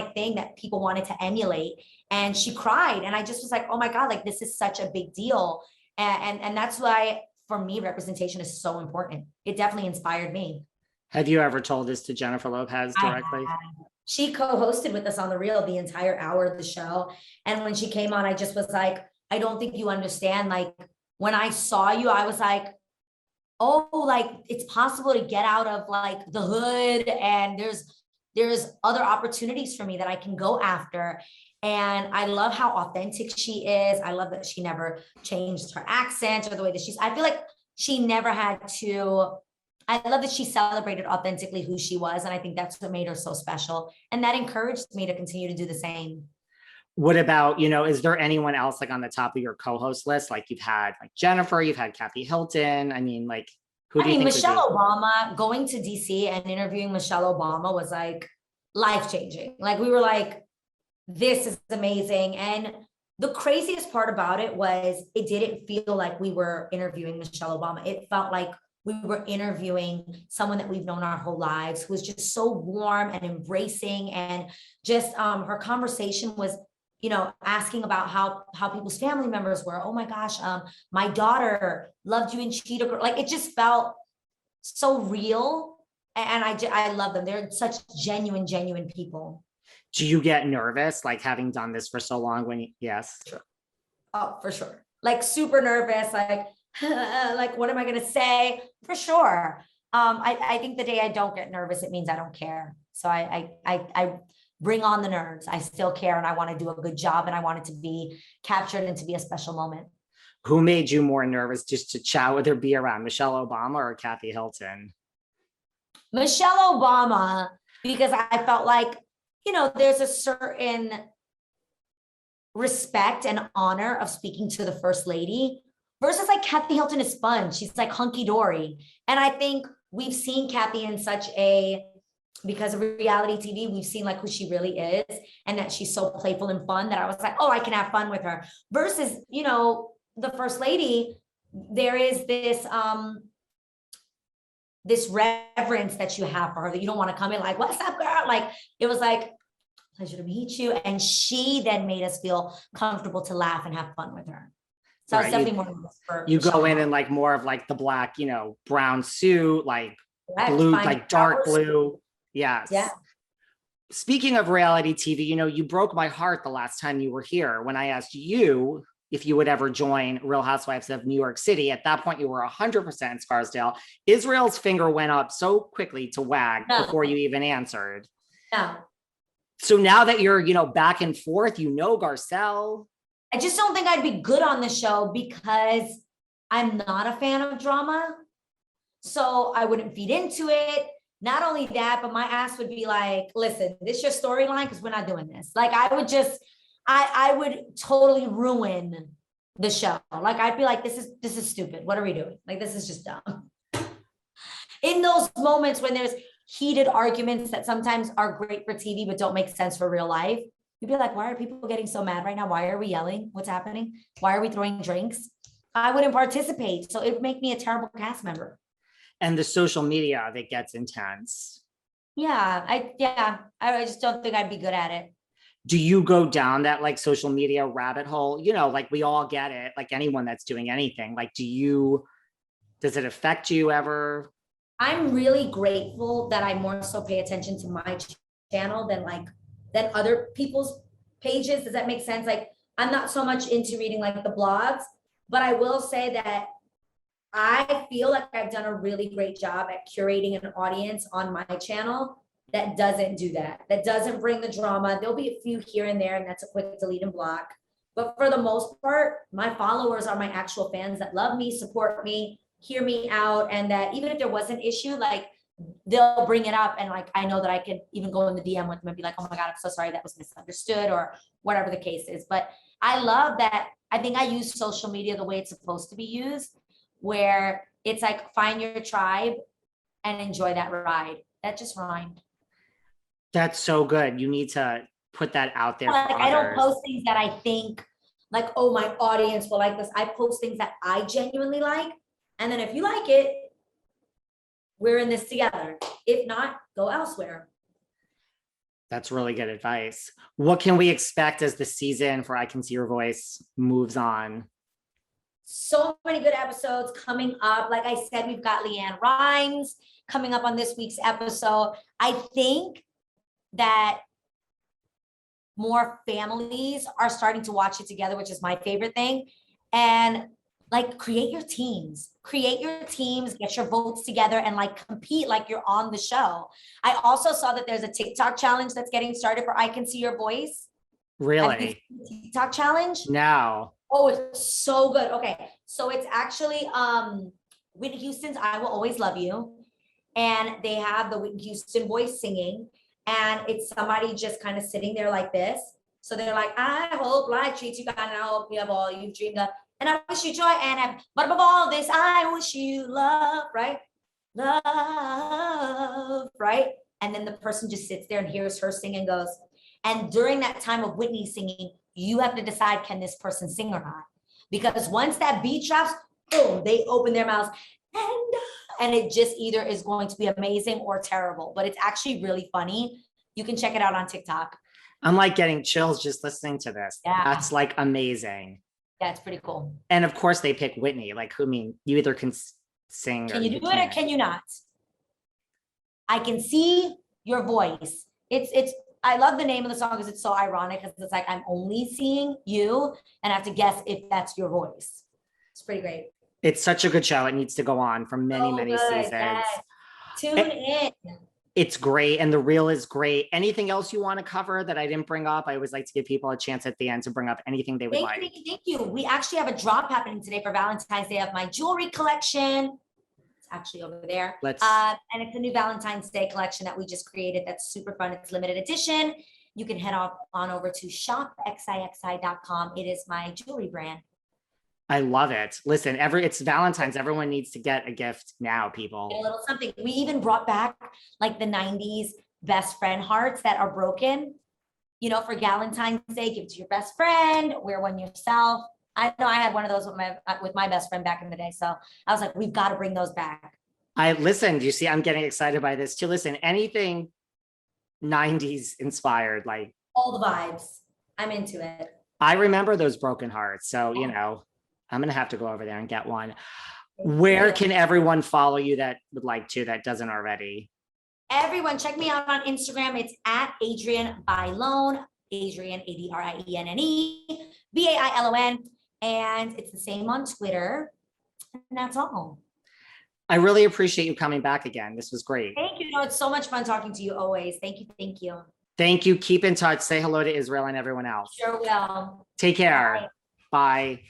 thing that people wanted to emulate. And she cried. And I just was like, oh my God, like this is such a big deal. And that's why, for me, representation is so important. It definitely inspired me. Have you ever told this to Jennifer Lopez directly? She co-hosted with us on The Real the entire hour of the show. And when she came on, I just was like, I don't think you understand. Like when I saw you, I was like, oh, like it's possible to get out of like the hood, and there's other opportunities for me that I can go after. And I love how authentic she is. I love that she never changed her accent or the way that I feel like she never had to. I love that she celebrated authentically who she was. And I think that's what made her so special. And that encouraged me to continue to do the same. What about, is there anyone else like on the top of your co-host list? Like you've had like Jennifer, you've had Kathy Hilton. I mean, like, who do you think Michelle Obama, going to DC and interviewing Michelle Obama was like life-changing. Like we were like, this is amazing. And the craziest part about it was it didn't feel like we were interviewing Michelle Obama. It felt like we were interviewing someone that we've known our whole lives, who was just so warm and embracing. And just her conversation was, asking about how people's family members were. Oh my gosh, my daughter loved you in Cheetah Girls. Like it just felt so real. And I love them. They're such genuine people. Do you get nervous, like having done this for so long yes? Sure. Oh, for sure. Like super nervous, like, like, what am I going to say? For sure. I think the day I don't get nervous, it means I don't care. So I bring on the nerves. I still care, and I want to do a good job, and I want it to be captured and to be a special moment. Who made you more nervous just to chat with or be around, Michelle Obama or Kathy Hilton? Michelle Obama, because I felt like, there's a certain respect and honor of speaking to the first lady versus like Kathy Hilton is fun. She's like hunky-dory. And I think we've seen Kathy in because of reality TV, we've seen like who she really is, and that she's so playful and fun that I was like, oh, I can have fun with her. Versus, the first lady, there is this reverence that you have for her, that you don't want to come in like, what's up, girl? Like, it was like, pleasure to meet you. And she then made us feel comfortable to laugh and have fun with her. So right. I was definitely more for you go in like more of like the black, brown suit, like blue, like dark blue. Yes. Yeah. Speaking of reality TV, you broke my heart the last time you were here when I asked you if you would ever join Real Housewives of New York City. At that point, you were 100% Scarsdale. Israel's finger went up so quickly to wag before you even answered. No. So now that you're, back and forth, Garcelle. I just don't think I'd be good on the show because I'm not a fan of drama. So I wouldn't feed into it. Not only that, but my ass would be like, listen, this is your storyline because we're not doing this. Like I would totally ruin the show. Like I'd be like, this is stupid. What are we doing? Like, this is just dumb. In those moments when there's heated arguments that sometimes are great for TV, but don't make sense for real life, you'd be like, why are people getting so mad right now? Why are we yelling? What's happening? Why are we throwing drinks? I wouldn't participate. So it would make me a terrible cast member. And the social media that gets intense. Yeah, I just don't think I'd be good at it. Do you go down that like social media rabbit hole? Like we all get it, like anyone that's doing anything. Like, does it affect you ever? I'm really grateful that I more so pay attention to my channel than other people's pages. Does that make sense? Like, I'm not so much into reading like the blogs, but I will say that I feel like I've done a really great job at curating an audience on my channel that doesn't do that. That doesn't bring the drama. There'll be a few here and there, and that's a quick delete and block. But for the most part, my followers are my actual fans that love me, support me, hear me out, and that even if there was an issue, like they'll bring it up, and like I know that I could even go in the DM with them and be like, oh my God, I'm so sorry, that was misunderstood, or whatever the case is. But I love that. I think I use social media the way it's supposed to be used, where it's like find your tribe and enjoy that ride. That just rhymed. That's so good. You need to put that out there. Like I don't post things that I think like, oh, my audience will like this. I post things that I genuinely like. And then if you like it, we're in this together. If not, go elsewhere. That's really good advice. What can we expect as the season for I Can See Your Voice moves on? So many good episodes coming up. Like I said, we've got Leanne Rhymes coming up on this week's episode. I think that more families are starting to watch it together, which is my favorite thing. And like create your teams, get your votes together and like compete like you're on the show. I also saw that there's a TikTok challenge that's getting started for I Can See Your Voice. Really? TikTok challenge? No. Oh, it's so good. Okay. So it's actually Whitney Houston's I Will Always Love You. And they have the Whitney Houston voice singing. And it's somebody just kind of sitting there like this. So they're like, I hope life treats you kind, and I hope you have all you've dreamed of. And I wish you joy and have, but above all this, I wish you love, right? Love, right? And then the person just sits there and hears her sing and goes. And during that time of Whitney singing, you have to decide, can this person sing or not? Because once that beat drops, boom, they open their mouths and it just either is going to be amazing or terrible, but it's actually really funny. You can check it out on TikTok. I'm like getting chills just listening to this. Yeah. That's like amazing. Yeah, it's pretty cool. And of course they pick Whitney. Like, who, I mean, you either can sing Can or you do it can't. or can you not? I Can See Your Voice. It's I love the name of the song because it's so ironic because it's like I'm only seeing you and I have to guess if that's your voice. It's pretty great. It's such a good show. It needs to go on for many, So many good, seasons. yes. Tune in. It's great. And the reel is great. Anything else you want to cover that I didn't bring up? I always like to give people a chance at the end to bring up anything they would like. Thank you. We actually have a drop happening today for Valentine's Day of my jewelry collection. It's actually over there. And it's a new Valentine's Day collection that we just created. That's super fun. It's limited edition. You can head on over to shopxixi.com. It is my jewelry brand. I love it. Listen, it's Valentine's. Everyone needs to get a gift now, people. A little something. We even brought back like the 90s best friend hearts that are broken, you know, for Valentine's Day. Give it to your best friend, wear one yourself. I know I had one of those with my best friend back in the day. So I was like, we've got to bring those back. I listened. You see, I'm getting excited by this too. Listen, anything 90s inspired, like all the vibes. I'm into it. I remember those broken hearts. So, you know, I'm going to have to go over there and get one. Where can everyone follow you that would like to, that doesn't already? Everyone, check me out on Instagram. It's at Adrienne Bailon, Adrienne, Adrienne, Bailon. And it's the same on Twitter. And that's all. I really appreciate you coming back again. This was great. Thank you. No, it's so much fun talking to you always. Thank you. Thank you. Thank you. Keep in touch. Say hello to Israel and everyone else. Sure will. Take care. Bye. Bye.